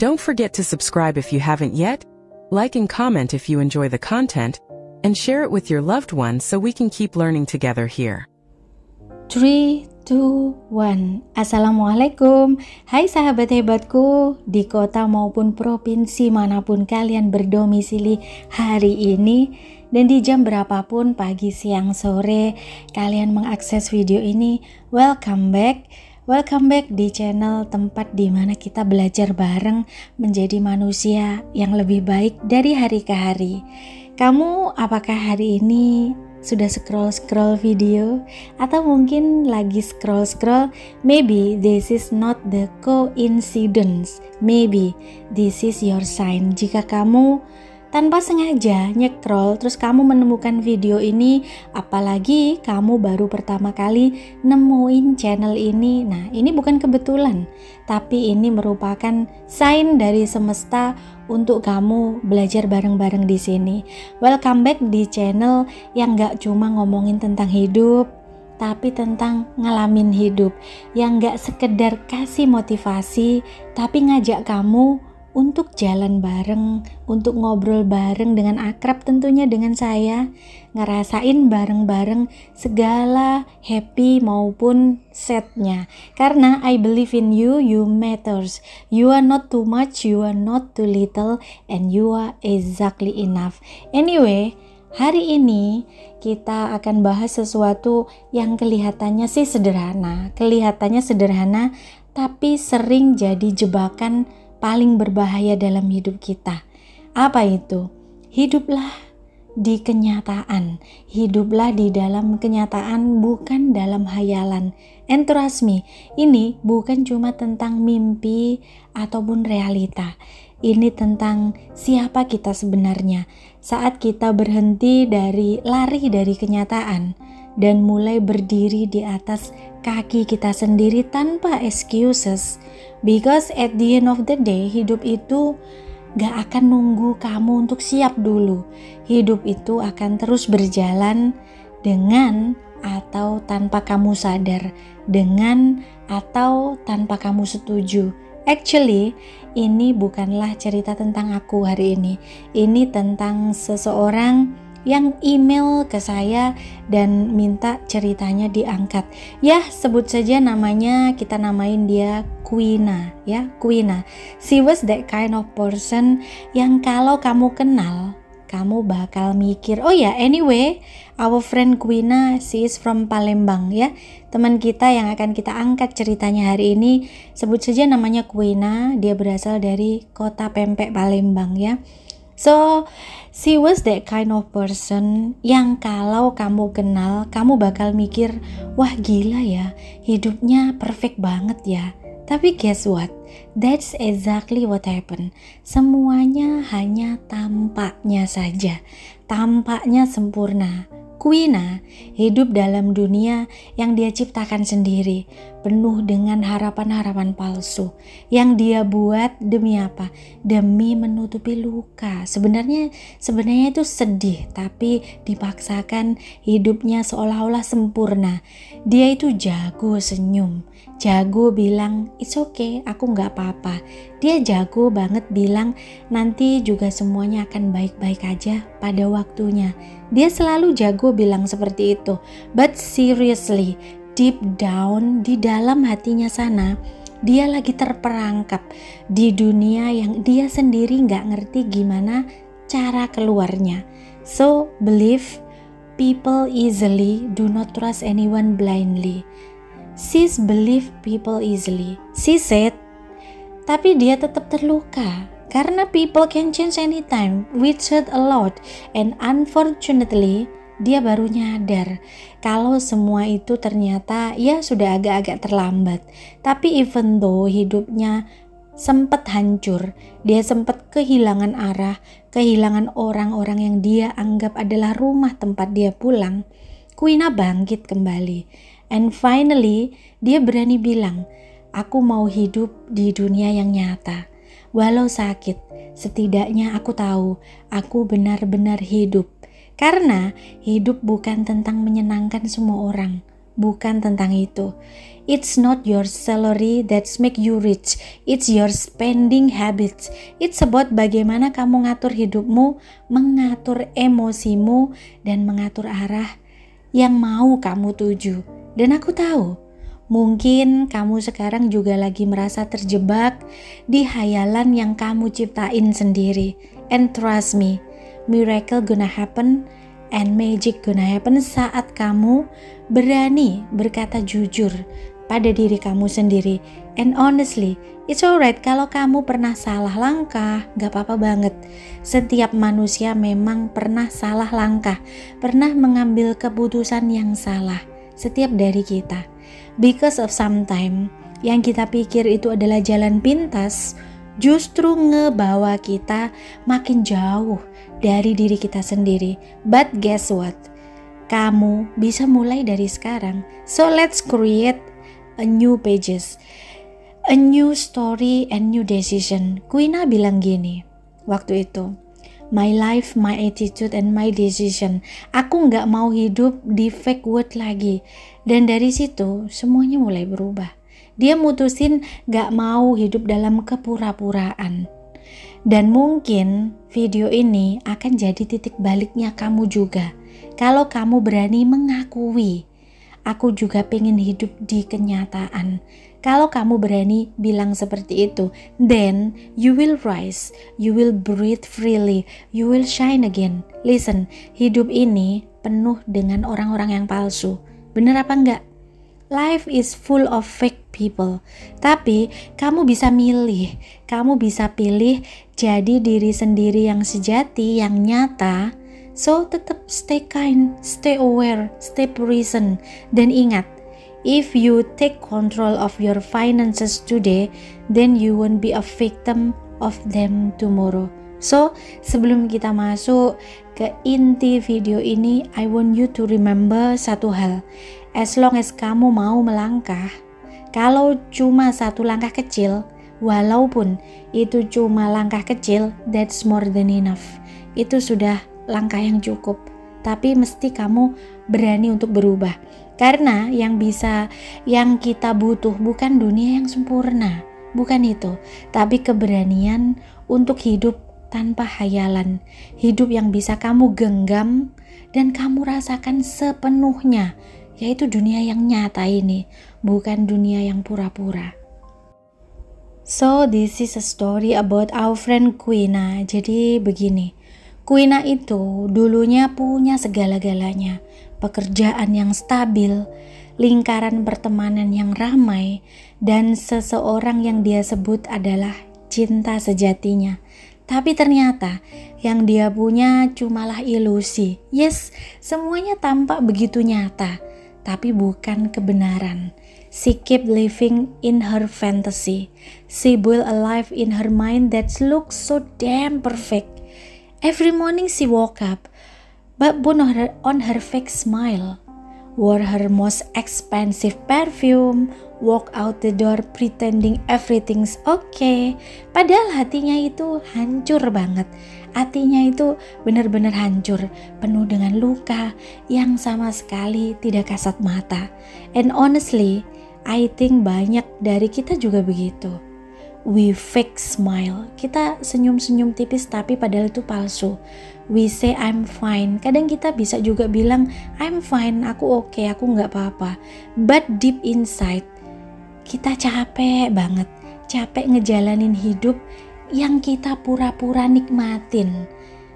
Don't forget to subscribe if you haven't yet, like and comment if you enjoy the content, and share it with your loved ones so we can keep learning together here. 3, 2, 1. Assalamualaikum. Hai sahabat hebatku, di kota maupun provinsi manapun kalian berdomisili hari ini, dan di jam berapapun, pagi, siang, sore, kalian mengakses video ini. Welcome back di channel tempat dimana kita belajar bareng menjadi manusia yang lebih baik dari hari ke hari. Kamu apakah hari ini sudah scroll video, atau mungkin lagi scroll? Maybe this is not the coincidence, maybe this is your sign. Jika kamu tanpa sengaja nyekrol terus kamu menemukan video ini, apalagi kamu baru pertama kali nemuin channel ini, nah ini bukan kebetulan, tapi ini merupakan sign dari semesta untuk kamu belajar bareng-bareng di sini. Welcome back di channel yang gak cuma ngomongin tentang hidup, tapi tentang ngalamin hidup, yang gak sekedar kasih motivasi, tapi ngajak kamu untuk jalan bareng, untuk ngobrol bareng dengan akrab tentunya dengan saya, ngerasain bareng-bareng segala happy maupun sadnya. Karena I believe in you, you matters. You are not too much, you are not too little, and you are exactly enough. Anyway, hari ini kita akan bahas sesuatu yang kelihatannya sederhana, tapi sering jadi jebakan paling berbahaya dalam hidup kita. Apa itu? Hiduplah di kenyataan. Hiduplah di dalam kenyataan, bukan dalam hayalan. And trust me, ini bukan cuma tentang mimpi ataupun realita. Ini tentang siapa kita sebenarnya. Saat kita berhenti lari dari kenyataan dan mulai berdiri di atas kaki kita sendiri tanpa excuses. Because at the end of the day, hidup itu gak akan nunggu kamu untuk siap dulu. Hidup itu akan terus berjalan dengan atau tanpa kamu sadar, dengan atau tanpa kamu setuju. Actually, ini bukanlah cerita tentang aku hari ini. Ini tentang seseorang yang email ke saya dan minta ceritanya diangkat. Ya, sebut saja namanya, kita namain dia Quina, ya, Quina. She was that kind of person yang kalau kamu kenal, kamu bakal mikir, oh ya, anyway, our friend Quina, she is from Palembang, ya. Teman kita yang akan kita angkat ceritanya hari ini, sebut saja namanya Quina, dia berasal dari kota Pempek, Palembang, ya. So, she was that kind of person yang kalau kamu kenal, kamu bakal mikir, wah gila ya, hidupnya perfect banget ya. Tapi guess what? That's exactly what happened. Semuanya hanya tampaknya saja. Tampaknya sempurna. Quina hidup dalam dunia yang dia ciptakan sendiri, penuh dengan harapan-harapan palsu yang dia buat demi apa? Demi menutupi luka. Sebenarnya itu sedih, tapi dipaksakan hidupnya seolah-olah sempurna. Dia itu jago senyum, jago bilang it's okay, aku gak apa-apa. Dia jago banget bilang nanti juga semuanya akan baik-baik aja pada waktunya. Dia selalu jago bilang seperti itu. But seriously, deep down di dalam hatinya sana, dia lagi terperangkap di dunia yang dia sendiri gak ngerti gimana cara keluarnya. So believe people easily, do not trust anyone blindly. Sis believe people easily, she said. Tapi dia tetap terluka. Karena people can change anytime, we said a lot, and unfortunately, dia baru nyadar kalau semua itu ternyata ya sudah agak-agak terlambat. Tapi even though hidupnya sempat hancur, dia sempat kehilangan arah, kehilangan orang-orang yang dia anggap adalah rumah tempat dia pulang, Quina bangkit kembali. And finally, dia berani bilang, aku mau hidup di dunia yang nyata. Walau sakit, setidaknya aku tahu aku benar-benar hidup. Karena hidup bukan tentang menyenangkan semua orang, bukan tentang itu. It's not your salary that's make you rich. It's your spending habits. It's about bagaimana kamu ngatur hidupmu, mengatur emosimu, dan mengatur arah yang mau kamu tuju. Dan aku tahu, mungkin kamu sekarang juga lagi merasa terjebak di hayalan yang kamu ciptain sendiri. And trust me, miracle gonna happen and magic gonna happen saat kamu berani berkata jujur pada diri kamu sendiri. And honestly, it's alright kalau kamu pernah salah langkah, gak apa-apa banget. Setiap manusia memang pernah salah langkah, pernah mengambil keputusan yang salah. Setiap dari kita. Because of sometime yang kita pikir itu adalah jalan pintas, justru ngebawa kita makin jauh dari diri kita sendiri. But guess what? Kamu bisa mulai dari sekarang. So let's create a new pages, a new story and new decision. Quina bilang gini waktu itu, my life, my attitude, and my decision. Aku gak mau hidup di fake world lagi. Dan dari situ semuanya mulai berubah. Dia mutusin gak mau hidup dalam kepura-puraan. Dan mungkin video ini akan jadi titik baliknya kamu juga. Kalau kamu berani mengakui, aku juga pengen hidup di kenyataan. Kalau kamu berani bilang seperti itu, then you will rise, you will breathe freely, you will shine again. Listen, hidup ini penuh dengan orang-orang yang palsu. Bener apa enggak? Life is full of fake people. Tapi kamu bisa milih, kamu bisa pilih jadi diri sendiri yang sejati, yang nyata. So tetap stay kind, stay aware, stay present. Dan ingat, if you take control of your finances today, then you won't be a victim of them tomorrow. So, sebelum kita masuk ke inti video ini, I want you to remember satu hal. As long as kamu mau melangkah, kalau cuma satu langkah kecil, walaupun itu cuma langkah kecil, that's more than enough. Itu sudah langkah yang cukup. Tapi mesti kamu berani untuk berubah. Karena yang kita butuh bukan dunia yang sempurna, bukan itu. Tapi keberanian untuk hidup tanpa hayalan, hidup yang bisa kamu genggam dan kamu rasakan sepenuhnya, yaitu dunia yang nyata ini, bukan dunia yang pura-pura. So this is a story about our friend Quina. Jadi begini, Quina itu dulunya punya segala-galanya, pekerjaan yang stabil, lingkaran pertemanan yang ramai, dan seseorang yang dia sebut adalah cinta sejatinya. Tapi ternyata yang dia punya cumalah ilusi. Yes, semuanya tampak begitu nyata, tapi bukan kebenaran. She kept living in her fantasy. She built a life in her mind that looks so damn perfect. Every morning she woke up, but put on her fake smile, wore her most expensive perfume, walk out the door pretending everything's okay. Padahal hatinya itu hancur banget. Hatinya itu benar-benar hancur, penuh dengan luka yang sama sekali tidak kasat mata. And honestly, I think banyak dari kita juga begitu. We fake smile. Kita senyum-senyum tipis tapi padahal itu palsu. We say I'm fine. Kadang kita bisa juga bilang I'm fine, aku okay, aku gak apa-apa. But deep inside, kita capek banget. Capek ngejalanin hidup yang kita pura-pura nikmatin.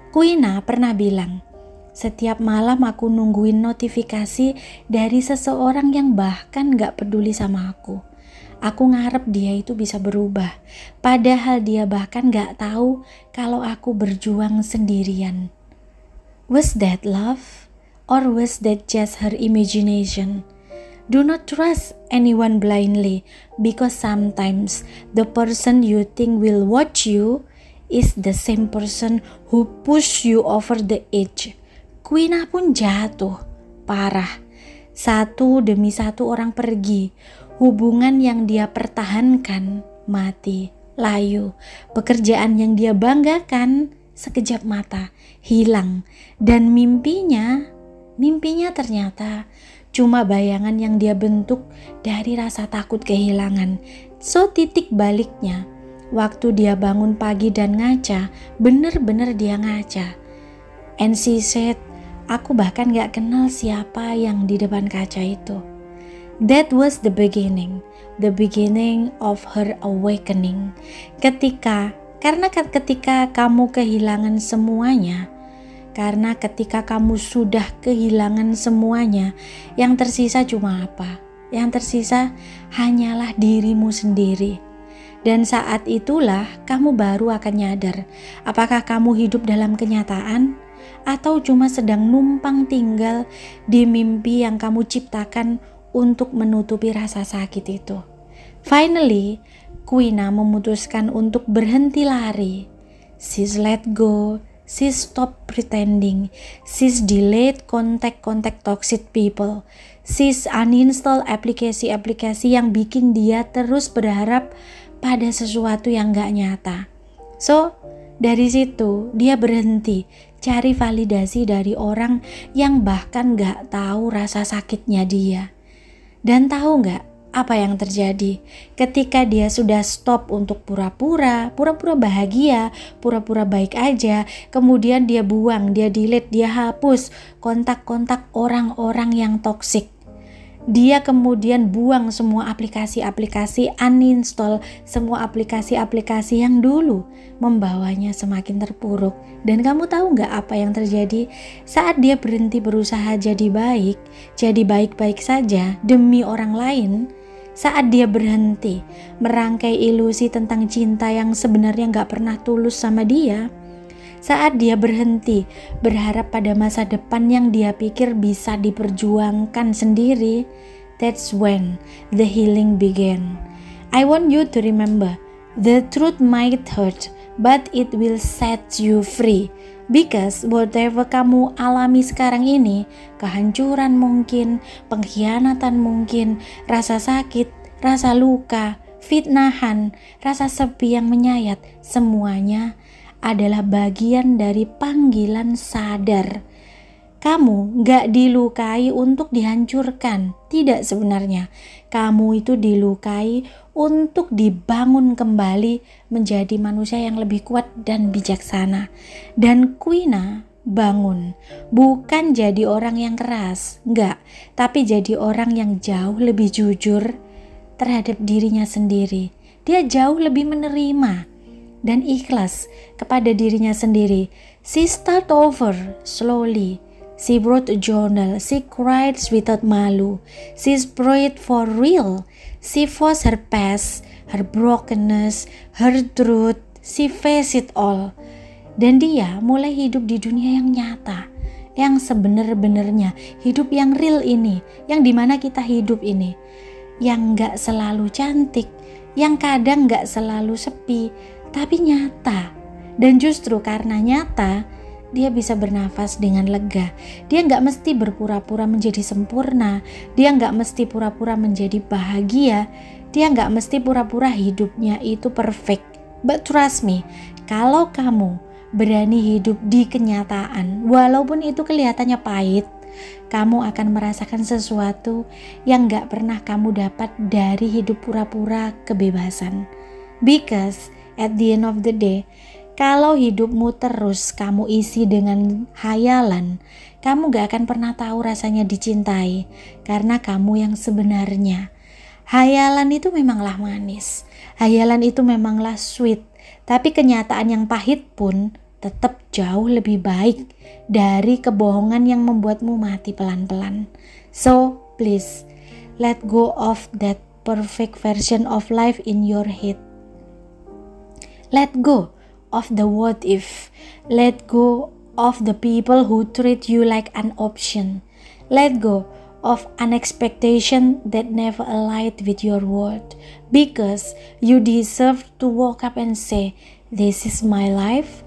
Quina pernah bilang, setiap malam aku nungguin notifikasi dari seseorang yang bahkan gak peduli sama aku. Aku ngarep dia itu bisa berubah, padahal dia bahkan gak tahu kalau aku berjuang sendirian. Was that love? Or was that just her imagination? Do not trust anyone blindly, because sometimes the person you think will watch you is the same person who push you over the edge. Quina pun jatuh, parah. Satu demi satu orang pergi. Hubungan yang dia pertahankan mati, layu. Pekerjaan yang dia banggakan sekejap mata hilang. Dan mimpinya ternyata cuma bayangan yang dia bentuk dari rasa takut kehilangan. So titik baliknya, waktu dia bangun pagi dan ngaca, bener-bener dia ngaca. And she said, aku bahkan gak kenal siapa yang di depan kaca itu. That was the beginning of her awakening. Karena ketika kamu kehilangan semuanya, karena ketika kamu sudah kehilangan semuanya, yang tersisa cuma apa? Yang tersisa hanyalah dirimu sendiri. Dan saat itulah kamu baru akan nyadar, apakah kamu hidup dalam kenyataan atau cuma sedang numpang tinggal di mimpi yang kamu ciptakan untuk menutupi rasa sakit itu. Finally, Queena memutuskan untuk berhenti lari. She's let go. She's stop pretending. She's delayed contact toxic people. She's uninstall aplikasi-aplikasi yang bikin dia terus berharap pada sesuatu yang gak nyata. So, dari situ dia berhenti cari validasi dari orang yang bahkan gak tahu rasa sakitnya dia. Dan tahu gak apa yang terjadi ketika dia sudah stop untuk pura-pura bahagia, pura-pura baik aja, kemudian dia buang, dia delete, dia hapus kontak-kontak orang-orang yang toksik. Dia kemudian buang semua aplikasi-aplikasi, uninstall semua aplikasi-aplikasi yang dulu membawanya semakin terpuruk. Dan kamu tahu gak apa yang terjadi saat dia berhenti berusaha jadi baik-baik saja demi orang lain? Saat dia berhenti merangkai ilusi tentang cinta yang sebenarnya gak pernah tulus sama dia, saat dia berhenti berharap pada masa depan yang dia pikir bisa diperjuangkan sendiri, that's when the healing began. I want you to remember, the truth might hurt, but it will set you free. Because whatever kamu alami sekarang ini, kehancuran mungkin, pengkhianatan mungkin, rasa sakit, rasa luka, fitnahan, rasa sepi yang menyayat, semuanya adalah bagian dari panggilan sadar. Kamu gak dilukai untuk dihancurkan. Tidak sebenarnya. Kamu itu dilukai untuk dibangun kembali menjadi manusia yang lebih kuat dan bijaksana. Dan Queena bangun. Bukan jadi orang yang keras. Enggak. Tapi jadi orang yang jauh lebih jujur terhadap dirinya sendiri. Dia jauh lebih menerima dan ikhlas kepada dirinya sendiri. She start over slowly. She wrote a journal. She cried without malu. She prayed for real. She faced her past, her brokenness, her truth. She faced it all. Dan dia mulai hidup di dunia yang nyata, yang sebenar-benarnya, hidup yang real ini, yang dimana kita hidup ini, yang gak selalu cantik, yang kadang gak selalu sepi, tapi nyata. Dan justru karena nyata, dia bisa bernafas dengan lega. Dia gak mesti berpura-pura menjadi sempurna. Dia gak mesti pura-pura menjadi bahagia. Dia gak mesti pura-pura hidupnya itu perfect. But trust me, kalau kamu berani hidup di kenyataan, walaupun itu kelihatannya pahit, kamu akan merasakan sesuatu yang gak pernah kamu dapat dari hidup pura-pura kebebasan. Because at the end of the day, kalau hidupmu terus kamu isi dengan hayalan, kamu gak akan pernah tahu rasanya dicintai, karena kamu yang sebenarnya. Hayalan itu memanglah manis, hayalan itu memanglah sweet, tapi kenyataan yang pahit pun tetap jauh lebih baik dari kebohongan yang membuatmu mati pelan-pelan. So, please, let go of that perfect version of life in your head. Let go of the what if. Let go of the people who treat you like an option. Let go of an expectation that never aligned with your world. Because you deserve to wake up and say, this is my life.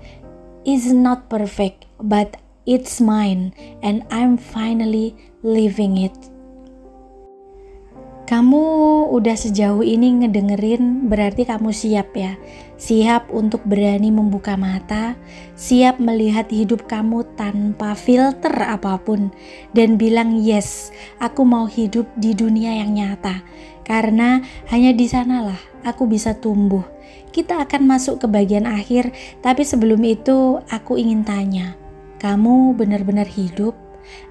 It's not perfect, but it's mine and I'm finally living it. Kamu udah sejauh ini ngedengerin, berarti kamu siap ya. Siap untuk berani membuka mata, siap melihat hidup kamu tanpa filter apapun, dan bilang yes, aku mau hidup di dunia yang nyata. Karena hanya di sanalah aku bisa tumbuh. Kita akan masuk ke bagian akhir, tapi sebelum itu aku ingin tanya, kamu benar-benar hidup?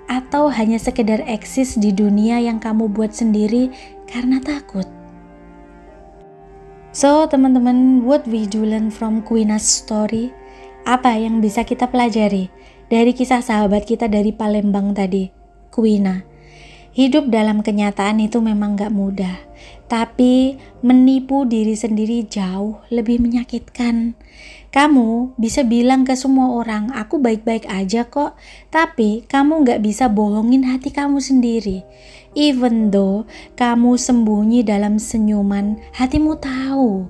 Atau hanya sekedar eksis di dunia yang kamu buat sendiri karena takut? So teman-teman, what we do learn from Queena's story? Apa yang bisa kita pelajari dari kisah sahabat kita dari Palembang tadi, Queena? Hidup dalam kenyataan itu memang gak mudah, tapi menipu diri sendiri jauh lebih menyakitkan. Kamu bisa bilang ke semua orang, aku baik-baik aja kok, tapi kamu gak bisa bohongin hati kamu sendiri. Even though kamu sembunyi dalam senyuman, hatimu tahu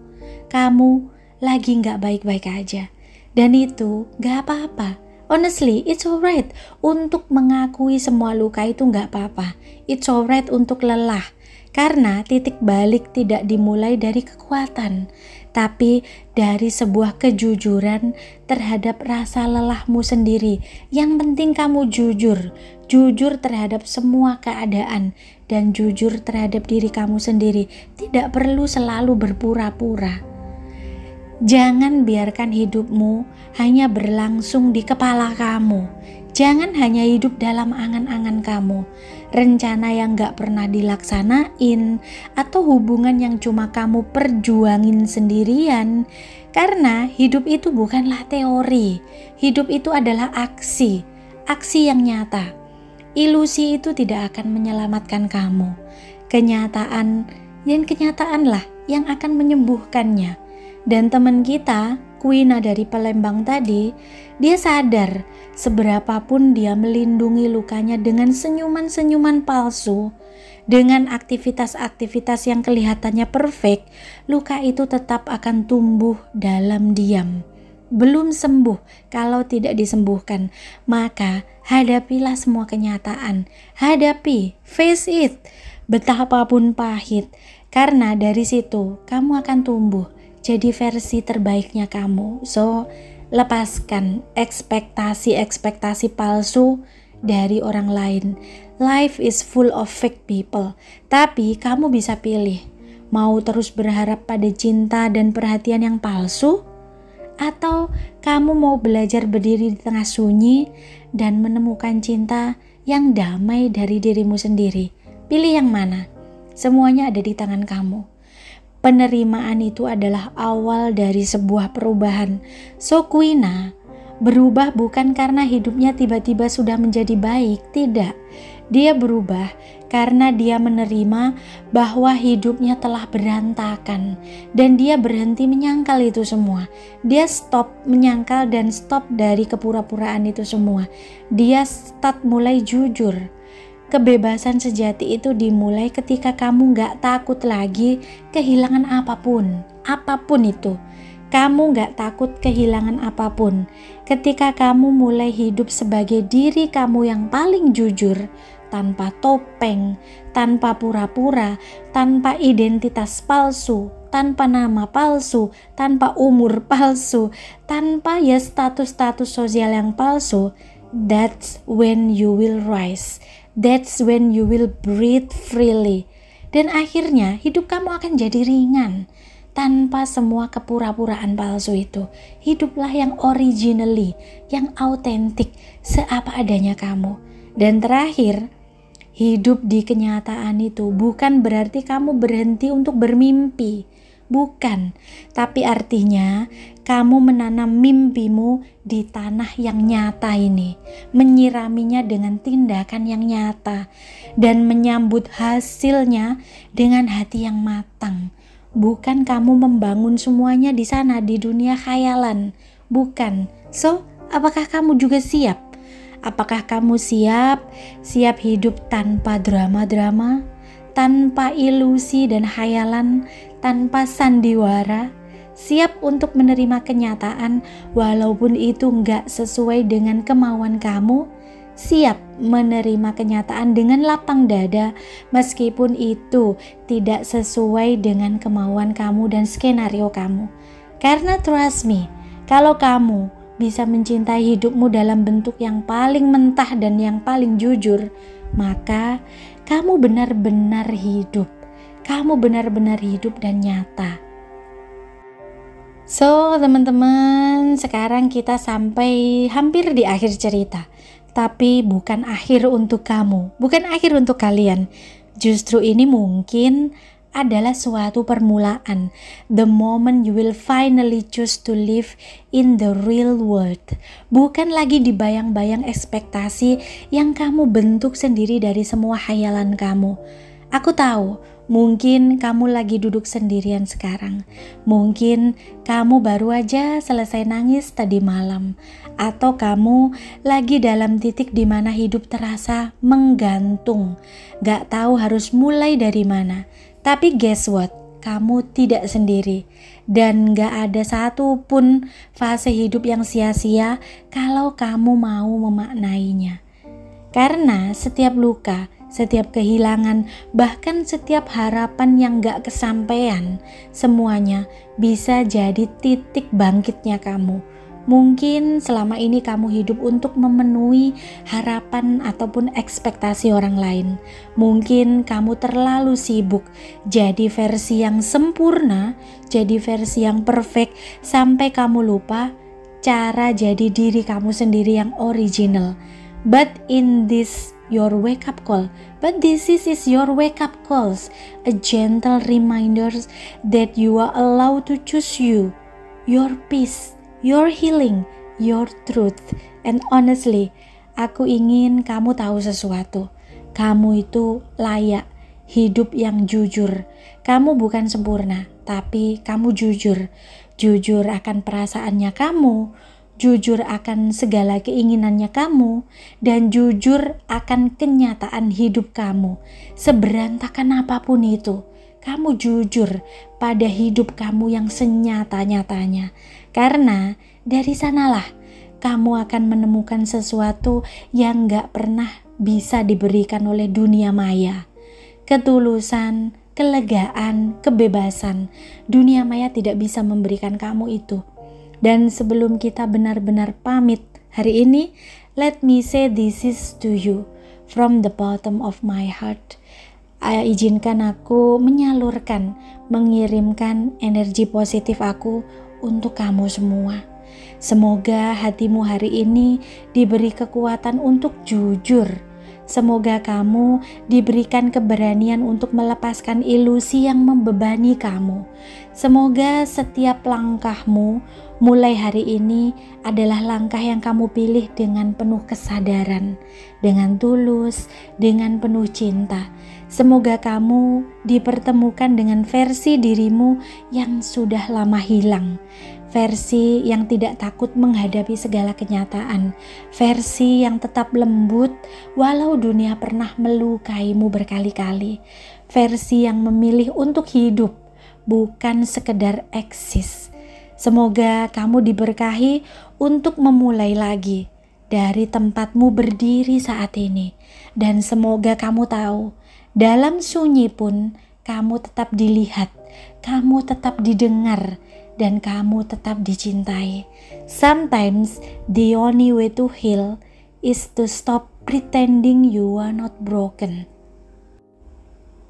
kamu lagi gak baik-baik aja. Dan itu gak apa-apa. Honestly, it's alright untuk mengakui semua luka itu gak apa-apa. It's alright untuk lelah. Karena titik balik tidak dimulai dari kekuatan, tapi dari sebuah kejujuran terhadap rasa lelahmu sendiri. Yang penting kamu jujur terhadap semua keadaan, dan jujur terhadap diri kamu sendiri. Tidak perlu selalu berpura-pura. Jangan biarkan hidupmu hanya berlangsung di kepala kamu. Jangan hanya hidup dalam angan-angan kamu, rencana yang gak pernah dilaksanain, atau hubungan yang cuma kamu perjuangin sendirian. Karena hidup itu bukanlah teori, hidup itu adalah aksi yang nyata. Ilusi itu tidak akan menyelamatkan kamu. Kenyataanlah yang akan menyembuhkannya. Dan teman kita, Queena dari Palembang tadi, dia sadar seberapapun dia melindungi lukanya dengan senyuman-senyuman palsu, dengan aktivitas-aktivitas yang kelihatannya perfect, luka itu tetap akan tumbuh dalam diam. Belum sembuh kalau tidak disembuhkan. Maka hadapilah semua kenyataan. Hadapi, face it, betapapun pahit. Karena dari situ kamu akan tumbuh jadi versi terbaiknya kamu. So, lepaskan ekspektasi palsu dari orang lain. Life is full of fake people. Tapi kamu bisa pilih, mau terus berharap pada cinta dan perhatian yang palsu, atau kamu mau belajar berdiri di tengah sunyi dan menemukan cinta yang damai dari dirimu sendiri. Pilih yang mana? Semuanya ada di tangan kamu. Penerimaan itu adalah awal dari sebuah perubahan. So Queena berubah bukan karena hidupnya tiba-tiba sudah menjadi baik, tidak. Dia berubah karena dia menerima bahwa hidupnya telah berantakan, dan dia berhenti menyangkal itu semua. Dia stop menyangkal dan stop dari kepura-puraan itu semua. Dia start mulai jujur. Kebebasan sejati itu dimulai ketika kamu gak takut lagi kehilangan apapun itu. Kamu gak takut kehilangan apapun. Ketika kamu mulai hidup sebagai diri kamu yang paling jujur, tanpa topeng, tanpa pura-pura, tanpa identitas palsu, tanpa nama palsu, tanpa umur palsu, tanpa status-status sosial yang palsu, that's when you will rise. That's when you will breathe freely. Dan akhirnya hidup kamu akan jadi ringan tanpa semua kepura-puraan palsu itu. Hiduplah yang originally, yang autentik, seapa adanya kamu. Dan terakhir, hidup di kenyataan itu bukan berarti kamu berhenti untuk bermimpi. Bukan, tapi artinya kamu menanam mimpimu di tanah yang nyata ini, menyiraminya dengan tindakan yang nyata, dan menyambut hasilnya dengan hati yang matang. Bukan kamu membangun semuanya di sana, di dunia khayalan. Bukan. So, apakah kamu juga siap? Apakah kamu siap hidup tanpa drama-drama, tanpa ilusi dan khayalan, tanpa sandiwara, siap untuk menerima kenyataan walaupun itu nggak sesuai dengan kemauan kamu, siap menerima kenyataan dengan lapang dada meskipun itu tidak sesuai dengan kemauan kamu dan skenario kamu. Karena trust me, kalau kamu bisa mencintai hidupmu dalam bentuk yang paling mentah dan yang paling jujur, maka kamu benar-benar hidup. Kamu benar-benar hidup dan nyata. So teman-teman, sekarang kita sampai hampir di akhir cerita. Tapi bukan akhir untuk kamu, bukan akhir untuk kalian. Justru ini mungkin adalah suatu permulaan. The moment you will finally choose to live in the real world. Bukan lagi dibayang-bayang ekspektasi yang kamu bentuk sendiri dari semua khayalan kamu. Aku tahu, mungkin kamu lagi duduk sendirian sekarang. Mungkin kamu baru aja selesai nangis tadi malam. Atau kamu lagi dalam titik di mana hidup terasa menggantung. Gak tahu harus mulai dari mana. Tapi guess what? Kamu tidak sendiri. Dan gak ada satu pun fase hidup yang sia-sia kalau kamu mau memaknainya. Karena setiap luka, setiap kehilangan, bahkan setiap harapan yang gak kesampaian, semuanya bisa jadi titik bangkitnya kamu. Mungkin selama ini kamu hidup untuk memenuhi harapan ataupun ekspektasi orang lain. Mungkin kamu terlalu sibuk jadi versi yang sempurna, jadi versi yang perfect, sampai kamu lupa cara jadi diri kamu sendiri yang original. But in this your wake up call, this is your wake up calls, a gentle reminders that you are allowed to choose you, your peace, your healing, your truth. And honestly, aku ingin kamu tahu sesuatu. Kamu itu layak hidup yang jujur. Kamu bukan sempurna, tapi kamu jujur. Jujur akan perasaannya kamu, jujur akan segala keinginannya kamu, dan jujur akan kenyataan hidup kamu. Seberantakan apapun itu, kamu jujur pada hidup kamu yang senyata-nyatanya. Karena dari sanalah kamu akan menemukan sesuatu yang gak pernah bisa diberikan oleh dunia maya. Ketulusan, kelegaan, kebebasan. Dunia maya tidak bisa memberikan kamu itu. Dan sebelum kita benar-benar pamit hari ini, let me say this is to you from the bottom of my heart. Izinkan aku menyalurkan, mengirimkan energi positif aku untuk kamu semua. Semoga hatimu hari ini diberi kekuatan untuk jujur. Semoga kamu diberikan keberanian untuk melepaskan ilusi yang membebani kamu. Semoga setiap langkahmu mulai hari ini adalah langkah yang kamu pilih dengan penuh kesadaran, dengan tulus, dengan penuh cinta. Semoga kamu dipertemukan dengan versi dirimu yang sudah lama hilang. Versi yang tidak takut menghadapi segala kenyataan. Versi yang tetap lembut walau dunia pernah melukaimu berkali-kali. Versi yang memilih untuk hidup, bukan sekedar eksis. Semoga kamu diberkahi untuk memulai lagi dari tempatmu berdiri saat ini. Dan semoga kamu tahu, dalam sunyi pun kamu tetap dilihat, kamu tetap didengar, dan kamu tetap dicintai. Sometimes the only way to heal is to stop pretending you are not broken.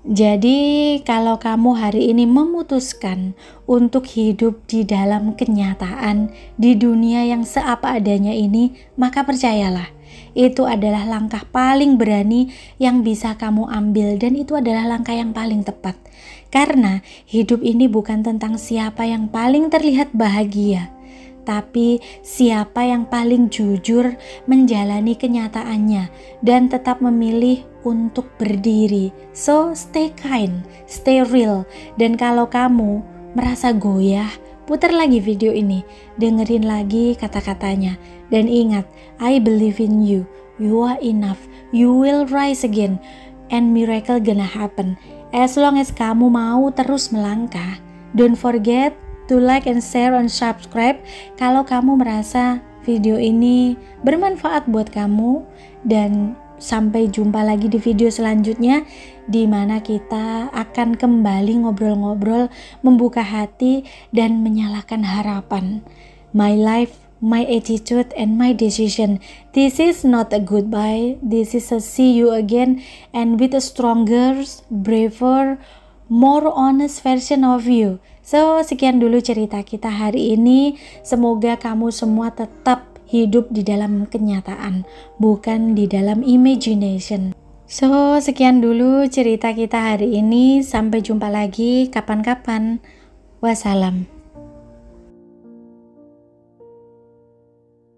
Jadi kalau kamu hari ini memutuskan untuk hidup di dalam kenyataan di dunia yang seapa adanya ini, maka percayalah, itu adalah langkah paling berani yang bisa kamu ambil, dan itu adalah langkah yang paling tepat. Karena hidup ini bukan tentang siapa yang paling terlihat bahagia, tapi siapa yang paling jujur menjalani kenyataannya dan tetap memilih untuk berdiri. So stay kind, stay real. Dan kalau kamu merasa goyah, putar lagi video ini, dengerin lagi kata-katanya, dan ingat, I believe in you. You are enough. You will rise again, and miracle gonna happen. As long as kamu mau terus melangkah. Don't forget to like and share and subscribe kalau kamu merasa video ini bermanfaat buat kamu, dan sampai jumpa lagi di video selanjutnya di mana kita akan kembali ngobrol-ngobrol, membuka hati dan menyalakan harapan. My life, my attitude, and my decision. This is not a goodbye. This is a see you again, and with a stronger, braver, more honest version of you. So, sekian dulu cerita kita hari ini. Semoga kamu semua tetap hidup di dalam kenyataan, bukan di dalam imagination. So, sekian dulu cerita kita hari ini. Sampai jumpa lagi kapan-kapan. Wassalam.